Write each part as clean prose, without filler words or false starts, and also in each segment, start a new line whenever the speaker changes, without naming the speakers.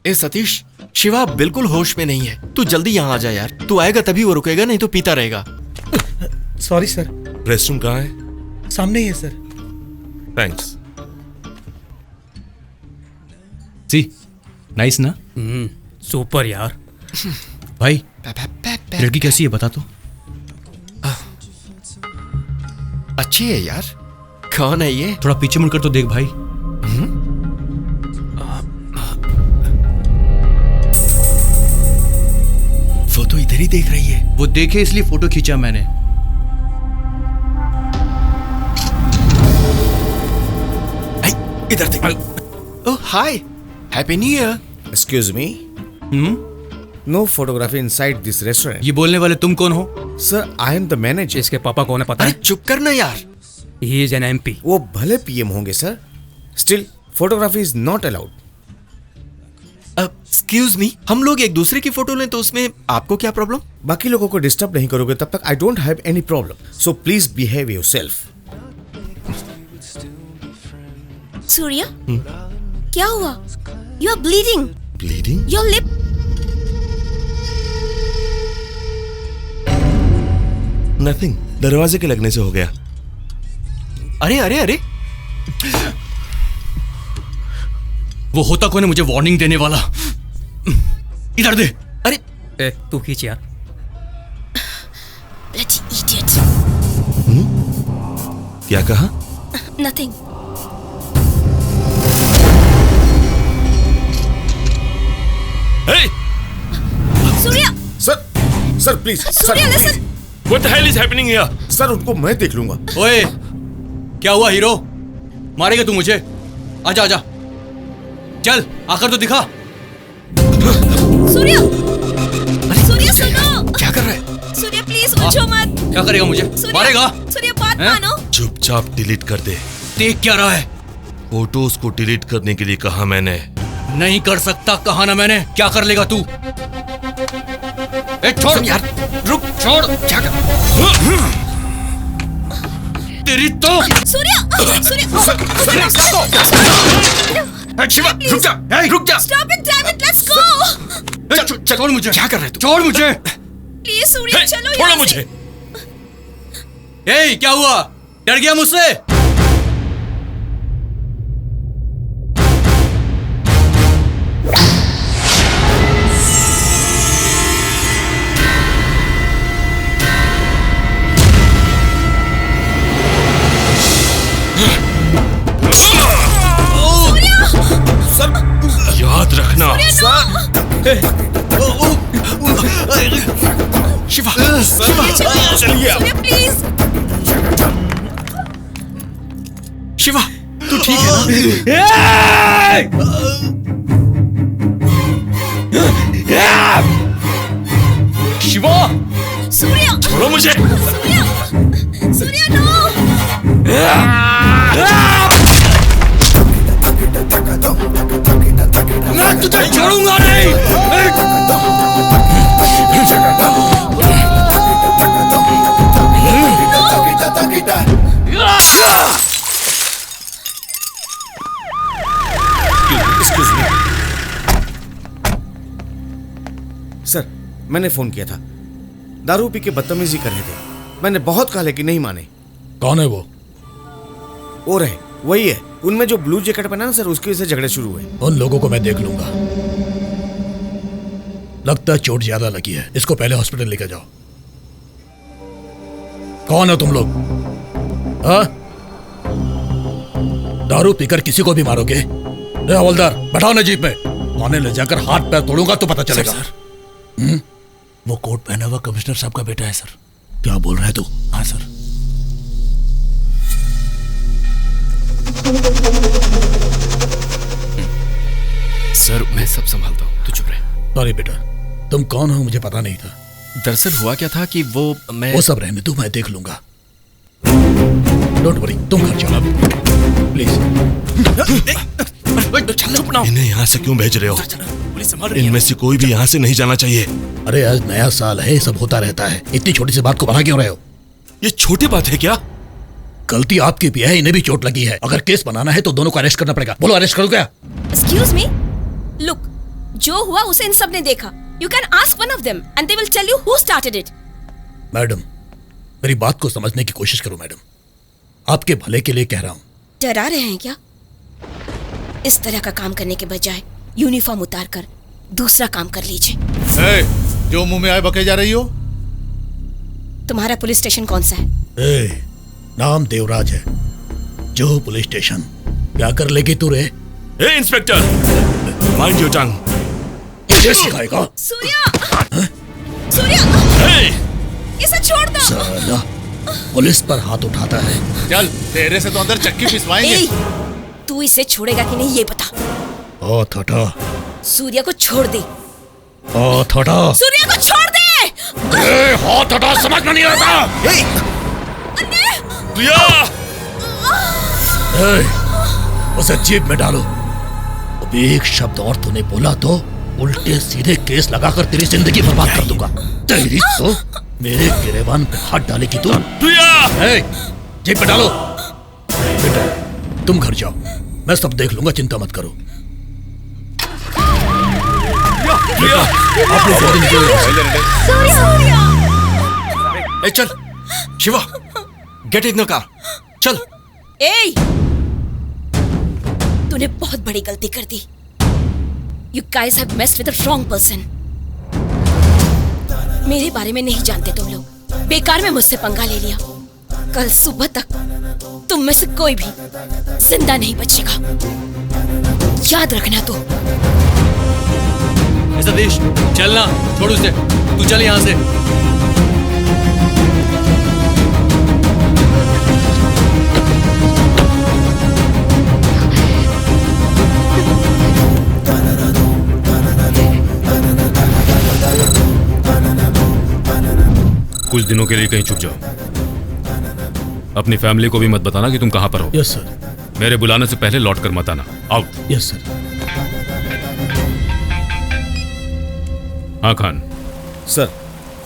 ए सतीश, शिवा बिल्कुल होश में नहीं है। तू जल्दी यहाँ आ जा यार। तू आएगा तभी वो रुकेगा, नहीं तो पीता रहेगा।
Sorry sir.
रेस्टरूम कहाँ है?
सामने ही है सर।
थैंक्स।
सी नाइस ना?
सुपर यार।
भाई लड़की कैसी है बता तो।
अच्छी है यार। कौन है ये?
थोड़ा पीछे मुड़कर तो देख भाई।
वो तो इधर ही देख रही है।
वो देखे इसलिए फोटो खींचा मैंने।
इधर देख। Oh hi, happy new year.
Excuse me? No photography inside this restaurant.
ये बोलने वाले तुम कौन हो?
Sir, I am the manager.
इसके पापा कौन है पता
अरे
है?
चुप करना यार।
He is an MP.
वो भले पीएम होंगे sir, still photography is not allowed.
Excuse me, हम लोग एक दूसरे की फोटो लें तो उसमें आपको क्या प्रॉब्लम?
बाकी लोगों को डिस्टर्ब नहीं करोगे तब तक I don't have any problem, so please behave yourself.
Surya, क्या हुआ? You are bleeding.
Bleeding?
Your lip.
Nothing, दरवाजे के लगने से हो गया।
अरे अरे अरे,
वो होता कौन है मुझे वार्निंग देने वाला? इधर दे।
अरे
ए, तू खींच यार।
Bloody idiot.
क्या कहा?
Nothing.
Hey!
Surya,
sir please
Surya listen.
What the hell is happening here?
Sir उनको मैं देख लूंगा।
ओए क्या हुआ हीरो? मारेगा तू मुझे? आजा आजा, चल आकर तो दिखा।
सूर्या, सूर्या सुनो।
क्या कर रहा है?
सूर्या प्लीज उलझो मत।
क्या करेगा मुझे?
सूर्या,
मारेगा?
सूर्या बात
हैं?
मानो।
चुपचाप डिलीट कर दे।
देख क्या रहा है?
फोटोज को डिलीट करने के लिए कहा मैंने।
नहीं कर सकता कहा ना मैंने। क्या कर लेगा तू? ए छोड़
सुन यार, रुक।
छोड़।
क्या कर?
तेरी तो
सूर्या, सूर्या,
शिवा रुक जा, रुक जा।
stop it, damn it, let's go.
छोड़ मुझे।
क्या कर रहे तू?
छोड़ मुझे।
प्लीज सूर्या चलो
छोड़ो
यहाँ
मुझे।
से।
ए क्या हुआ? डर गया मुझसे?
याद रखना।
शिवा,
सूर्या प्लीज।
शिवा, तू ठीक है ना?
शिवा
सूर्या,
छोड़ो मुझे।
सूर्या, सूर्या नो।
मैं तुझे छोड़ूंगा नहीं।
एक्सक्यूज मी सर, मैंने फोन किया था। दारू पी के बदतमीजी कर रहे थे। मैंने बहुत कहा लेकिन नहीं माने।
कौन है वो?
और है वही है, उनमें जो ब्लू जैकेट पहना ना सर, उसकी वजह से झगड़े शुरू हुए।
उन लोगों को मैं देख लूंगा। लगता है चोट ज्यादा लगी है, इसको पहले हॉस्पिटल लेकर जाओ। कौन हो तुम लोग? हाँ? दारू पीकर किसी को भी मारोगे? रे हवलदार, बैठाओ ना जीप में। थाने ले जाकर हाथ पैर तोड़ूंगा तो पता चलेगा। सर, वो कोट पहना हुआ कमिश्नर साहब का बेटा है सर। क्या बोल रहा है तू? हाँ सर।
सर मैं सब संभालता हूँ, तू चुप रहे।
सॉरी बेटा, तुम कौन हो मुझे पता नहीं था।
दरअसल हुआ क्या था कि वो
सब रहने दो, मैं देख लूंगा। डोंट वरी, तुम घर चलो प्लीज।
इन्हें यहाँ से क्यों भेज रहे हो? इनमें से कोई भी यहाँ से नहीं जाना चाहिए।
अरे आज नया साल है, सब होता रहता है। इतनी छोटी सी बात को बना क्यों रहे हो?
ये छोटी बात है क्या?
गलती आपकी भी है, इन्हें भी चोट लगी है। अगर केस बनाना है तो दोनों को अरेस्ट करना पड़ेगा। बोलो अरेस्ट करो क्या?
Excuse me? Look, जो हुआ उसे इन सब ने देखा. You can ask one of them and they will tell you who started it.
Madam, मेरी बात को समझने की कोशिश करो मैडम. आपके भले के लिए कह रहा हूं.
डरा रहे हैं क्या? इस तरह का काम करने के बजाय यूनिफॉर्म उतार कर दूसरा काम कर लीजिए.
ए, जो मुंह में आए बके जा रही हो.
तुम्हारा पुलिस स्टेशन कौन सा है?
ए, नाम देवराज है. जो पुलिस स्टेशन. क्या कर लेगी तू रे?
ए इंस्पेक्टर, माइंड योर टंग.
ये सिखाएगा.
सूर्या! सूर्या! इसे छोड़ दो.
साला पुलिस पर हाथ उठाता है.
चल, तेरे से तो अंदर चक्की पिसवाएंगे.
ए, तू इसे छोड़ेगा कि नहीं ये बता.
ओ थोटा.
सूर्या को छोड़ दे.
ओ थोटा.
सूर्या को छोड़ दे.
ए, हाथ हटा. समझ में नहीं आता.
प्रिया,
ए, उसे जेब में डालो. अब एक शब्द और तूने बोला तो उल्टे सीधे केस लगाकर तेरी जिंदगी बर्बाद कर दूंगा. तेरी तो मेरे गिरेबान पे हाथ डालेगी तू.
प्रिया,
ए, जेब में डालो. बेटा, तुम घर जाओ. मैं सब देख लूंगा. चिंता मत करो.
प्रिया,
आप लोग जल्दी निकलो यहाँ से.
सूर्या!
ए चल Shiva, get in the car. चल.
ए! तूने बहुत बड़ी गलती कर दी. You guys have messed with the wrong person. मेरे बारे में नहीं जानते तुम लोग. बेकार में मुझसे पंगा ले लिया. कल सुबह तक तुम में से कोई भी जिंदा नहीं बचेगा. याद रखना तो.
सतीश, चलना. छोड़ उसे. तू चल यहाँ से.
कुछ दिनों के लिए कहीं छुप जाओ. अपनी फैमिली को भी मत बताना कि तुम कहां पर हो.
Yes sir.
मेरे बुलाने से पहले लौट कर मत आना. आउट.
Yes sir.
हाँ खान,
सर,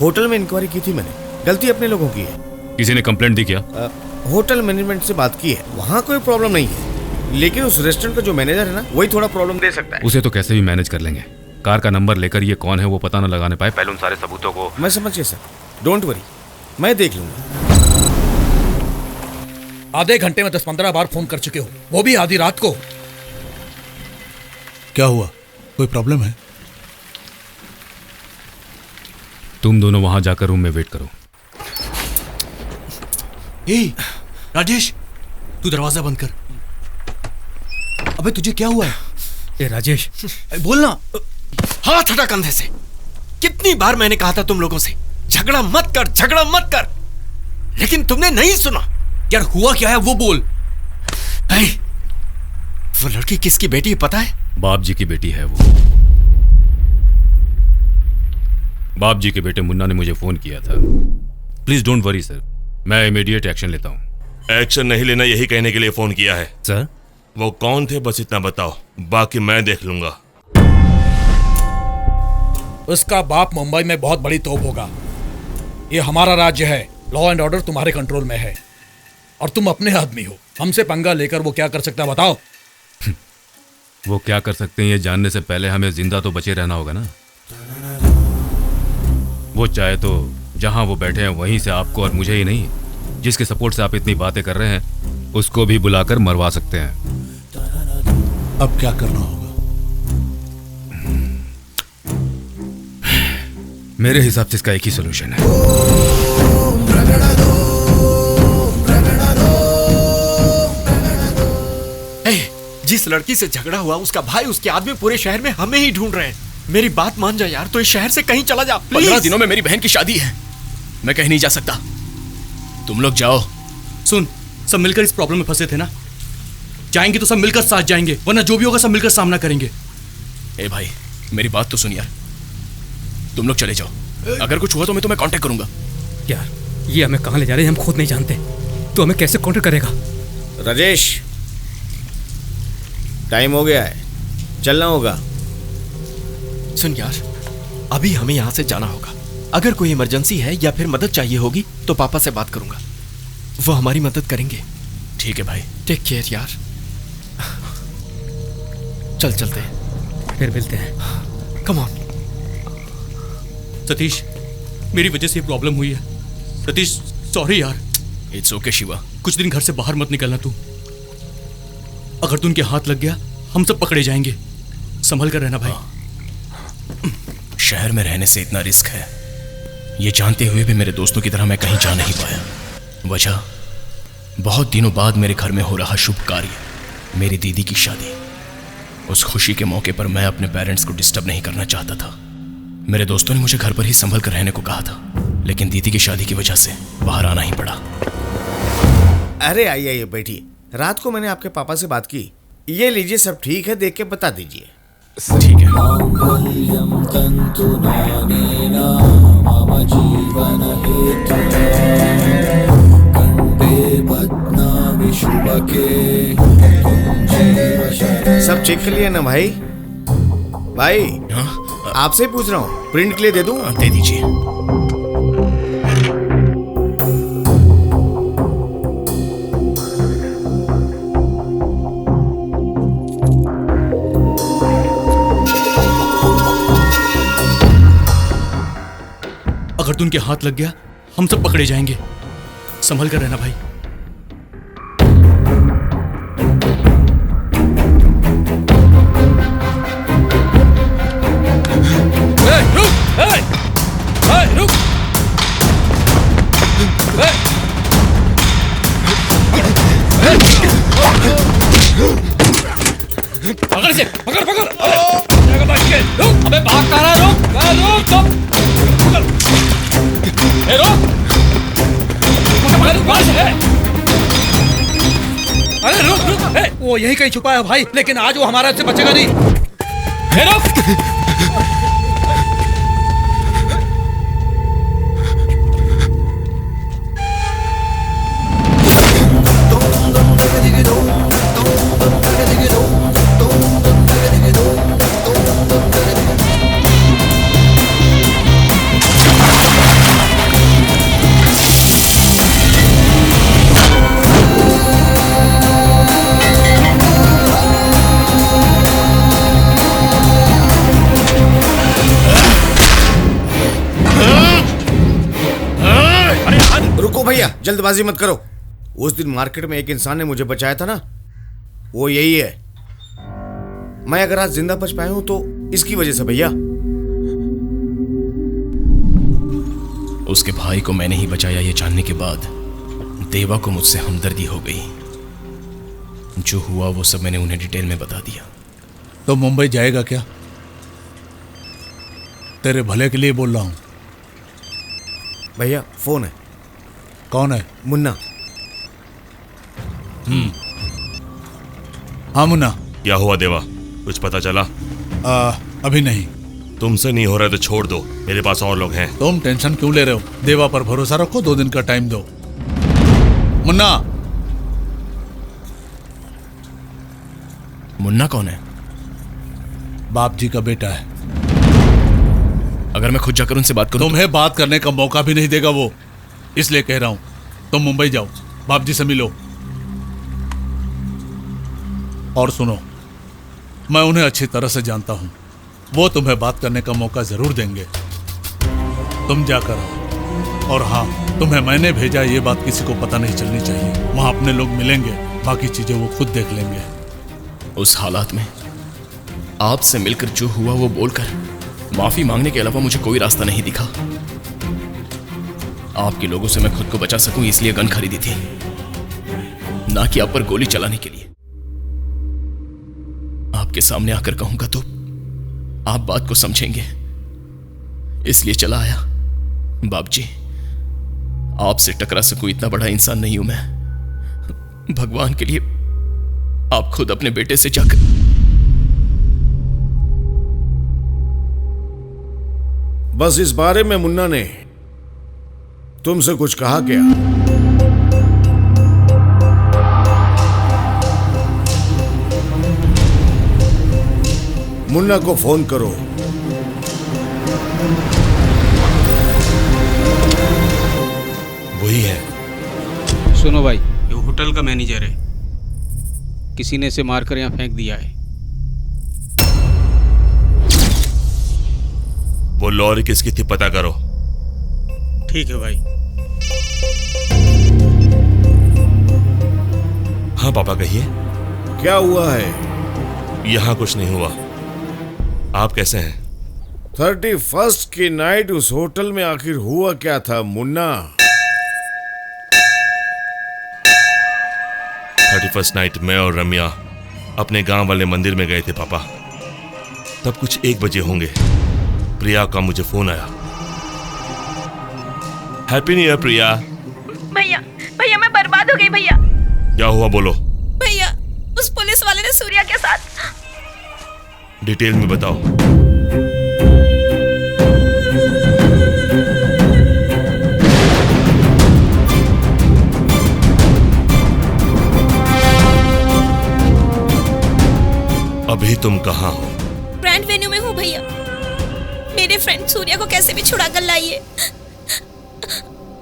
होटल में इंक्वायरी की थी मैंने. गलती अपने लोगों की है.
किसी ने कंप्लेंट दी क्या?
होटल मैनेजमेंट से बात की है. वहाँ कोई प्रॉब्लम नहीं है, लेकिन उस रेस्टोरेंट का जो मैनेजर है ना, वही थोड़ा प्रॉब्लम दे सकता है.
उसे तो कैसे भी मैनेज कर लेंगे. कार का नंबर लेकर ये कौन है वो पता न लगाने पाए. पहले उन सारे सबूतों को.
मैं समझ गया सर. डोंट वरी, मैं देख लूंगा.
आधे घंटे में 10-15 बार फोन कर चुके हो, वो भी आधी रात को. क्या हुआ? कोई प्रॉब्लम है?
तुम दोनों वहां जाकर रूम में वेट करो.
ए, राजेश, तू दरवाजा बंद कर. अबे तुझे क्या हुआ है?
ए राजेश,
बोलना.
हाथ हटा कंधे से. कितनी बार मैंने कहा था तुम लोगों से झगड़ा मत कर, झगड़ा मत कर, लेकिन तुमने नहीं सुना.
यार हुआ क्या है वो बोल.
वो लड़की किसकी बेटी है पता है?
बाप जी की बेटी है वो. बाप जी के बेटे मुन्ना ने मुझे फोन किया था. प्लीज डोंट वरी सर, मैं इमीडिएट एक्शन लेता हूं.
एक्शन नहीं लेना यही कहने के लिए फोन किया है.
सर,
वो कौन थे बस इतना बताओ, बाकी मैं देख लूंगा.
उसका बाप मुंबई में बहुत बड़ी तोप होगा. ये हमारा राज्य है. लॉ एंड ऑर्डर तुम्हारे कंट्रोल में है और तुम अपने आदमी हो. हमसे पंगा लेकर वो क्या कर सकता है बताओ.
वो क्या कर सकते हैं ये जानने से पहले हमें जिंदा तो बचे रहना होगा ना. वो चाहे तो जहां वो बैठे हैं वहीं से आपको और मुझे ही नहीं, जिसके सपोर्ट से आप इतनी बातें कर रहे हैं, उसको भी बुलाकर मरवा सकते हैं.
अब क्या करना होगा?
मेरे हिसाब से इसका एक ही सोल्यूशन है.
जिस लड़की से झगड़ा हुआ उसका भाई, उसके आदमी पूरे शहर में हमें ही ढूंढ रहे हैं. मेरी बात मान जा यार, तो इस शहर से कहीं चला जा प्लीज.
15 दिनों में मेरी बहन की शादी है. मैं कहीं नहीं जा सकता. तुम लोग जाओ.
सुन, सब मिलकर इस प्रॉब्लम में फंसे थे ना. जाएंगे तो सब मिलकर साथ जाएंगे, वरना जो भी होगा सब मिलकर सामना करेंगे.
ए भाई, मेरी बात तो सुन यार. तुम लोग चले जाओ. अगर कुछ हुआ तो मैं तुम्हें कांटेक्ट करूंगा.
यार ये हमें कहाँ ले जा रहे हैं हम खुद नहीं जानते, तो हमें कैसे कांटेक्ट करेगा?
राजेश, टाइम हो गया है, चलना होगा.
सुन यार, अभी हमें यहाँ से जाना होगा. अगर कोई इमरजेंसी है या फिर मदद चाहिए होगी तो पापा से बात करूंगा, वो हमारी मदद करेंगे.
ठीक है भाई.
टेक केयर यार. चल चलते हैं.
फिर मिलते हैं.
Come on.
सतीश, मेरी वजह से प्रॉब्लम हुई है। सतीश, सॉरी यार।
It's okay Shiva.
कुछ दिन घर से बाहर मत निकलना तू। अगर तू उनके हाथ लग गया हम सब पकड़े जाएंगे। संभल कर रहना भाई।
शहर में रहने से इतना रिस्क है, ये जानते हुए भी मेरे दोस्तों की तरह मैं कहीं जा नहीं पाया। वजह, बहुत दिनों बाद मेरे घर में हो रहा शुभ कार्य, मेरी दीदी की शादी। उस खुशी के मौके पर मैं अपने पेरेंट्स को डिस्टर्ब नहीं करना चाहता था। मेरे दोस्तों ने मुझे घर पर ही संभल कर रहने को कहा था, लेकिन दीदी की शादी की वजह से बाहर आना ही पड़ा।
अरे आइए बैठिए। रात को मैंने आपके पापा से बात की। ये लीजिए, सब ठीक है, देख के बता दीजिए।
ठीक है।
सब चेक कर लिया ना भाई? भाई
हाँ?
आपसे पूछ रहा हूँ, प्रिंट के लिए दे दूँ?
दे दीजिए।
अगर तू उनके हाथ लग गया हम सब पकड़े जाएंगे। संभल कर रहना भाई।
पकड़ से, पकड़ पकड़। अबे भाग कहाँ रहा है? रुक तुम। ए रुक। अरे रुक रुक। वो यही कहीं छुपा है भाई, लेकिन आज वो हमारे से बचेगा नहीं। ए रुक।
भैया जल्दबाजी मत करो। उस दिन मार्केट में एक इंसान ने मुझे बचाया था ना, वो यही है। मैं अगर आज जिंदा बच पाया हूं तो इसकी वजह से भैया।
उसके भाई को मैंने ही बचाया, ये जानने के बाद देवा को मुझसे हमदर्दी हो गई। जो हुआ वो सब मैंने उन्हें डिटेल में बता दिया।
तो मुंबई जाएगा क्या? तेरे भले के लिए बोल रहा हूं।
भैया फोन है।
कौन है?
मुन्ना।
हाँ मुन्ना।
क्या हुआ देवा, कुछ पता चला?
अभी नहीं।
तुमसे नहीं हो रहा तो छोड़ दो, मेरे पास और लोग हैं।
तुम टेंशन क्यों ले रहे हो? देवा पर भरोसा रखो, 2 दिन का टाइम दो। मुन्ना।
मुन्ना कौन है?
बाप जी का बेटा है।
अगर मैं खुद जाकर उनसे बात करूं
तुम्हें बात करने का मौका भी नहीं देगा वो, इसलिए कह रहा हूं तुम मुंबई जाओ, बाप जी से मिलो। और सुनो, मैं उन्हें अच्छी तरह से जानता हूं, वो तुम्हें बात करने का मौका जरूर देंगे। तुम जाकर आओ। और हाँ, तुम्हें मैंने भेजा ये बात किसी को पता नहीं चलनी चाहिए। वहां अपने लोग मिलेंगे, बाकी चीजें वो खुद देख लेंगे।
उस हालात में आपसे मिलकर जो हुआ वो बोलकर माफी मांगने के अलावा मुझे कोई रास्ता नहीं दिखा। आपके लोगों से मैं खुद को बचा सकूं इसलिए गन खरीदी थी, ना कि आप पर गोली चलाने के लिए। आपके सामने आकर कहूंगा तो आप बात को समझेंगे, इसलिए चला आया। बाप जी, आपसे टकरा सकूं इतना बड़ा इंसान नहीं हूं मैं। भगवान के लिए आप खुद अपने बेटे से जाकर।
बस इस बारे में मुन्ना ने तुमसे कुछ कहा क्या? मुन्ना को फोन करो।
वही है।
सुनो भाई, ये होटल का मैनेजर है, किसी ने इसे मारकर यहां फेंक दिया है।
लॉरी किसकी थी पता करो।
ठीक है भाई।
हाँ पापा कहिए।
क्या हुआ है?
यहाँ कुछ नहीं हुआ। आप कैसे हैं?
31st की नाइट उस होटल में आखिर हुआ क्या था मुन्ना?
31st नाइट मैं और रम्या अपने गांव वाले मंदिर में गए थे पापा। तब कुछ 1 बजे होंगे। प्रिया का मुझे फोन आया। हैप्पी न्यू ईयर प्रिया।
भैया भैया मैं बर्बाद हो गई भैया।
क्या हुआ बोलो।
भैया उस पुलिस वाले ने सूर्या के साथ।
डिटेल में बताओ। अभी तुम कहाँ हो?
ब्रांड वेन्यू में हूँ भैया। मेरे फ्रेंड सूर्या को कैसे भी छुड़ा कर लाइए।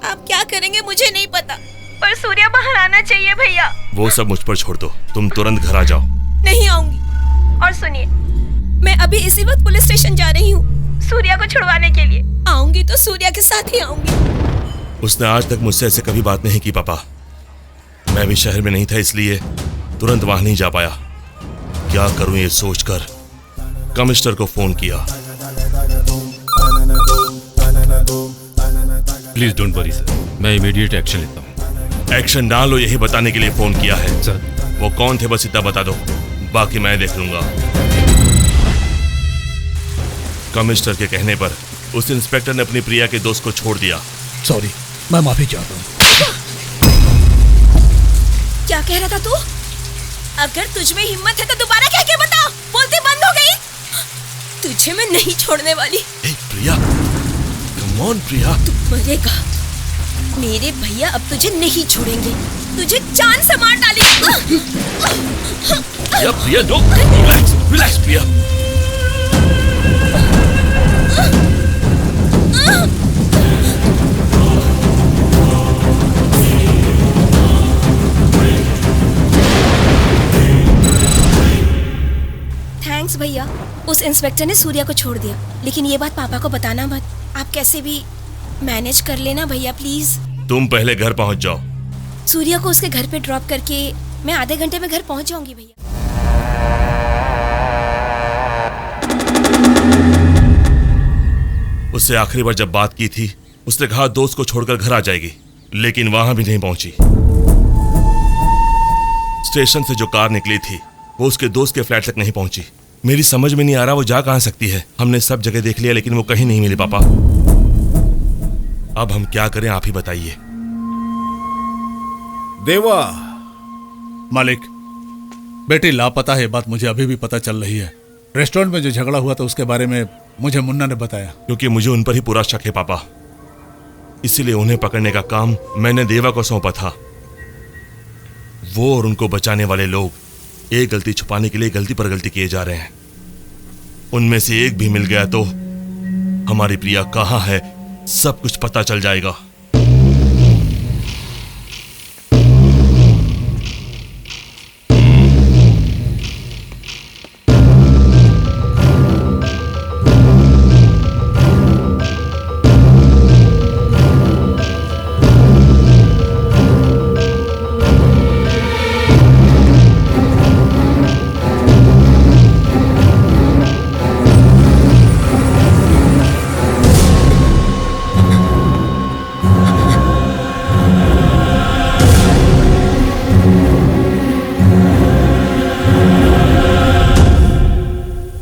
आप क्या करेंगे मुझे नहीं पता, पर सूर्या बाहर आना चाहिए भैया।
वो सब मुझ पर छोड़ दो, तुम तुरंत घर आ जाओ।
नहीं आऊंगी। और सुनिए, मैं अभी इसी वक्त पुलिस स्टेशन जा रही हूँ सूर्या को छुड़वाने के लिए। आऊंगी तो सूर्या के साथ ही आऊंगी।
उसने आज तक मुझसे ऐसे कभी बात नहीं की पापा। मैं भी शहर में नहीं था इसलिए तुरंत वहां नहीं जा पाया। क्या करूं ये सोचकर कमिश्नर को फोन किया।
प्लीज डोंट वरी सर, मैं इमीडिएट एक्शन लेता हूँ।
एक्शन ना लो यही बताने के लिए फोन किया है।
सर
वो कौन थे बस इतना बता दो, बाकी मैं देख लूंगा। कमिश्नर के कहने पर उस इंस्पेक्टर ने अपनी प्रिया के दोस्त को छोड़ दिया।
सॉरी, मैं माफी चाहता हूँ।
क्या कह रहा था तू? अगर तुझ में हिम्मत है तो दोबारा कह के बता। बोलती बंद हो गई। तुझे मैं नहीं छोड़ने वाली।
प्रिया, कम ऑन प्रिया।
तू मरेगा। मेरे भैया अब तुझे नहीं छोड़ेंगे, तुझे जान से मार डालेंगे।
प्रिया, प्रिया नो, रिलैक्स, रिलैक्स प्रिया।
थैंक्स भैया, उस इंस्पेक्टर ने सूर्या को छोड़ दिया, लेकिन ये बात पापा को बताना मत। आप कैसे भी मैनेज कर लेना भैया प्लीज।
तुम पहले घर पहुंच जाओ।
सूर्या को उसके घर पे ड्रॉप करके मैं आधे घंटे में घर पहुंच जाऊंगी भैया।
उससे आखिरी बार जब बात की थी उसने कहा दोस्त को छोड़कर घर आ जाएगी, लेकिन वहां भी नहीं पहुंची। स्टेशन से जो कार निकली थी वो उसके दोस्त के फ्लैट तक नहीं पहुंची। मेरी समझ में नहीं आ रहा वो जा कहां सकती है। हमने सब जगह देख लिया लेकिन वो कहीं नहीं मिली पापा। अब हम क्या करें आप ही बताइए।
देवा।
मालिक, बेटी लापता है, बात मुझे अभी भी पता चल रही है। रेस्टोरेंट में जो झगड़ा हुआ था उसके बारे में मुझे मुन्ना ने बताया।
क्योंकि मुझे उन पर ही पूरा शक है पापा, इसीलिए उन्हें पकड़ने का काम मैंने देवा को सौंपा था। वो और उनको बचाने वाले लोग एक गलती छुपाने के लिए गलती पर गलती किए जा रहे हैं। उनमें से एक भी मिल गया तो हमारी प्रिया कहाँ है सब कुछ पता चल जाएगा।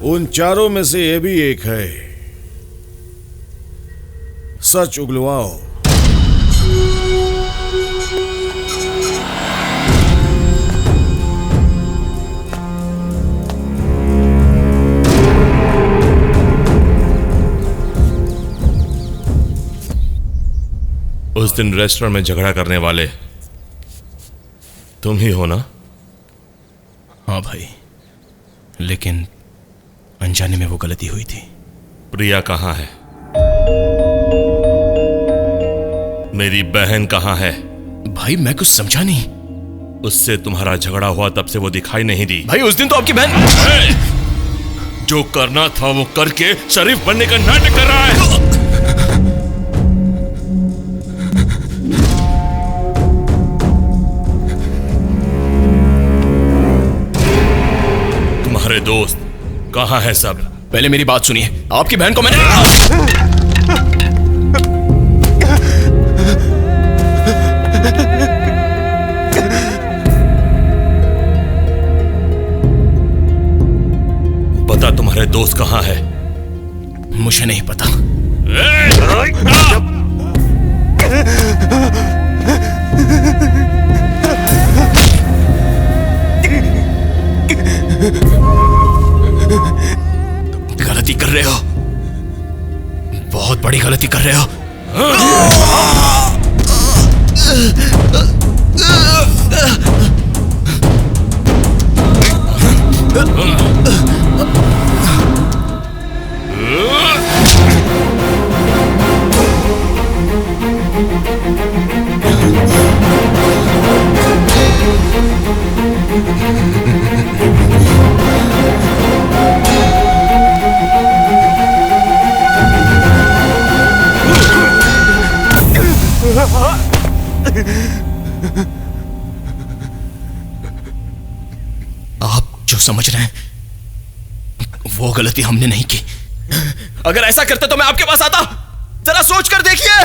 उन चारों में से ये भी एक है। सच उगलवाओ।
उस दिन रेस्टोरेंट में झगड़ा करने वाले तुम ही हो ना?
हाँ भाई, लेकिन अनजाने में वो गलती हुई थी।
प्रिया कहाँ है? मेरी बहन कहाँ है?
भाई मैं कुछ समझा नहीं।
उससे तुम्हारा झगड़ा हुआ तब से वो दिखाई नहीं दी।
भाई उस दिन तो आपकी बहन
जो करना था वो करके शरीफ बनने का नाटक कर रहा है। तुम्हारे दोस्त कहाँ है सब?
पहले मेरी बात सुनिए। आपकी बहन को मैंने
बता, तुम्हारे दोस्त कहाँ है?
मुझे नहीं पता। गलती कर रहे हो, बहुत बड़ी गलती कर रहे हो। आप जो समझ रहे हैं वो गलती हमने नहीं की। अगर ऐसा करते तो मैं आपके पास आता। जरा सोच कर देखिए।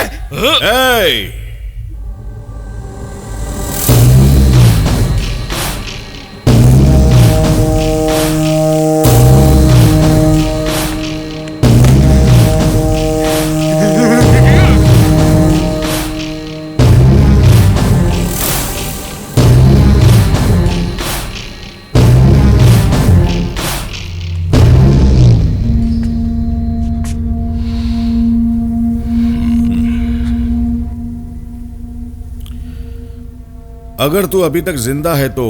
अगर तू अभी तक जिंदा है तो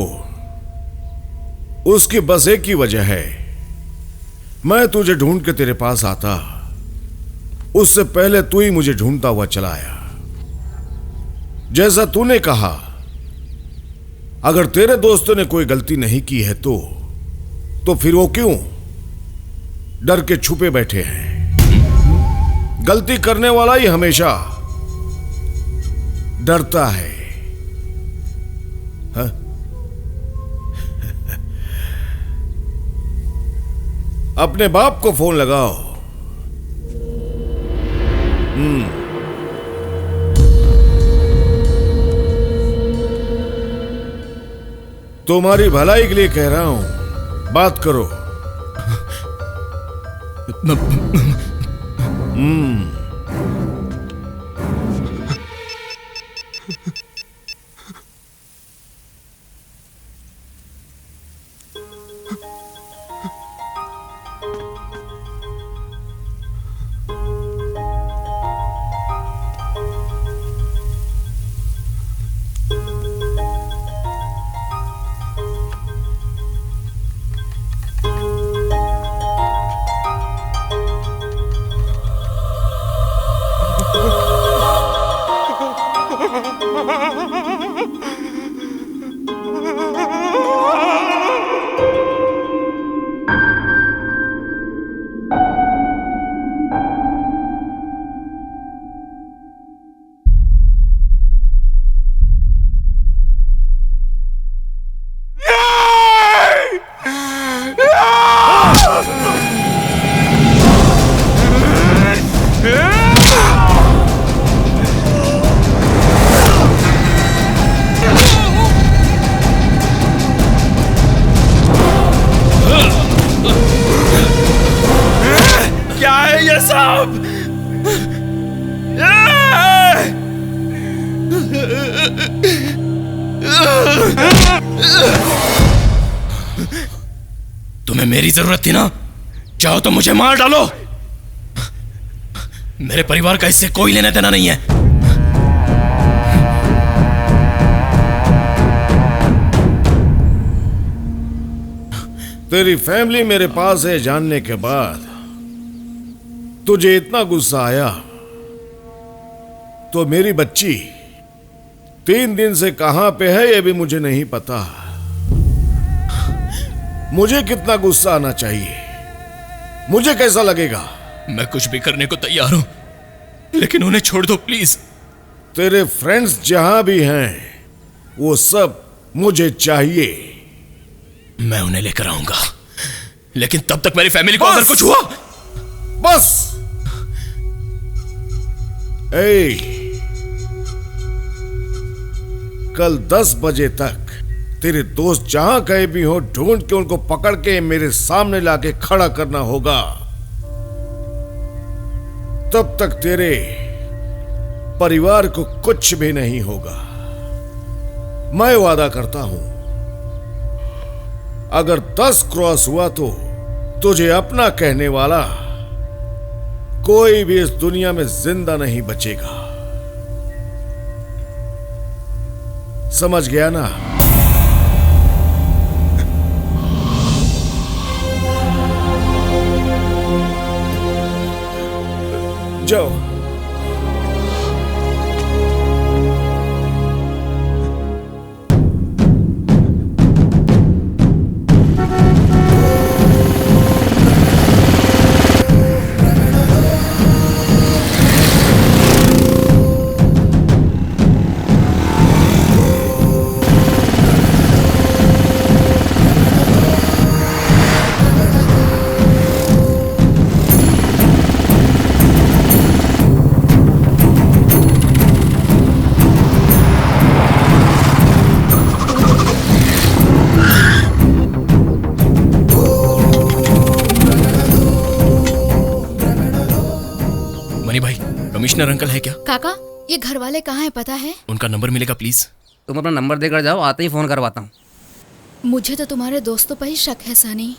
उसकी बस एक ही वजह है, मैं तुझे ढूंढ के तेरे पास आता, उससे पहले तू ही मुझे ढूंढता हुआ चला आया। जैसा तूने कहा, अगर तेरे दोस्तों ने कोई गलती नहीं की है तो फिर वो क्यों डर के छुपे बैठे हैं? गलती करने वाला ही हमेशा डरता है। हाँ? अपने बाप को फोन लगाओ। तुम्हारी भलाई के लिए कह रहा हूं, बात करो।
क्या है ये सब? तुम्हें मेरी जरूरत थी ना? चाहो तो मुझे मार डालो, मेरे परिवार का इससे कोई लेना देना नहीं है।
तेरी फैमिली मेरे पास है जानने के बाद तुझे इतना गुस्सा आया तो मेरी बच्ची 3 दिन से कहां पे है ये भी मुझे नहीं पता। मुझे कितना गुस्सा आना चाहिए मुझे कैसा लगेगा?
मैं कुछ भी करने को तैयार हूं, लेकिन उन्हें छोड़ दो प्लीज।
तेरे फ्रेंड्स जहां भी हैं वो सब मुझे चाहिए।
मैं उन्हें लेकर आऊंगा, लेकिन तब तक मेरी फैमिली को अगर कुछ हुआ।
बस कल 10 बजे तक तेरे दोस्त जहां कहीं भी हो, ढूंढ के उनको पकड़ के मेरे सामने लाके खड़ा करना होगा। तब तक तेरे परिवार को कुछ भी नहीं होगा। मैं वादा करता हूं, अगर 10 क्रॉस हुआ तो तुझे अपना कहने वाला कोई भी इस दुनिया में जिंदा नहीं बचेगा। समझ गया ना? जाओ।
कमिश्नर अंकल है क्या?
काका, ये घर वाले कहाँ हैं पता है?
उनका नंबर मिलेगा प्लीज?
तुम अपना नंबर देकर जाओ, आते ही फोन करवाता हूँ।
मुझे तो तुम्हारे दोस्तों पर ही शक है सनी।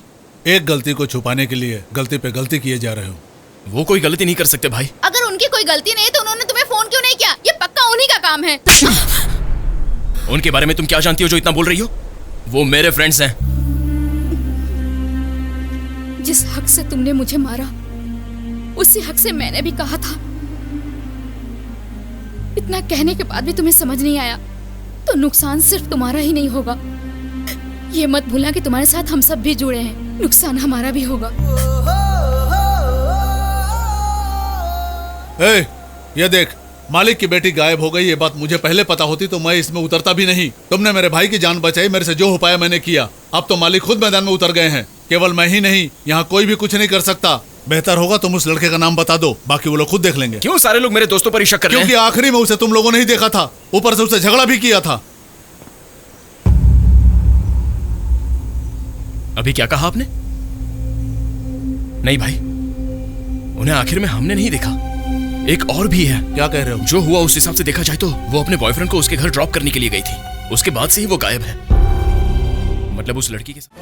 एक गलती को छुपाने के लिए गलती पे गलती किए जा रहे हो।
वो कोई गलती नहीं कर सकते भाई।
अगर उनकी कोई गलती नहीं तो उन्होंने तुम्हें फोन क्यों नहीं किया? ये पक्का उन्हीं का काम है।
उनके बारे में तुम क्या जानती हो जो इतना बोल रही हो? वो मेरे फ्रेंड्स हैं।
जिस हक से तुमने मुझे मारा, उसी हक से मैंने भी कहा था। इतना कहने के बाद भी तुम्हें समझ नहीं आया, तो नुकसान सिर्फ तुम्हारा ही नहीं होगा। ये मत भूलना कि तुम्हारे साथ हम सब भी जुड़े हैं, नुकसान हमारा भी होगा।
ये देख, मालिक की बेटी गायब हो गई। ये बात मुझे पहले पता होती तो मैं इसमें उतरता भी नहीं। तुमने मेरे भाई की जान बचाई, मेरे से जो हो पाया मैंने किया। अब तो मालिक खुद मैदान में उतर गए हैं। केवल मैं ही नहीं, यहाँ कोई भी कुछ नहीं कर सकता। बेहतर होगा तुम उस लड़के का नाम बता दो, बाकी वो लोग खुद देख लेंगे।
क्यों सारे लोग मेरे दोस्तों पर ही शक कर रहे हैं?
क्योंकि आखिरी में उसे तुम लोगों ने ही देखा था, ऊपर से उससे झगड़ा भी किया था।
अभी क्या कहा आपने? नहीं भाई, उन्हें आखिर में हमने नहीं देखा। एक और भी है।
क्या कह रहे हो?
जो हुआ उस हिसाब से देखा जाए तो वो अपने बॉयफ्रेंड को उसके घर ड्रॉप करने के लिए गई थी। उसके बाद से ही वो गायब है। मतलब उस लड़की के साथ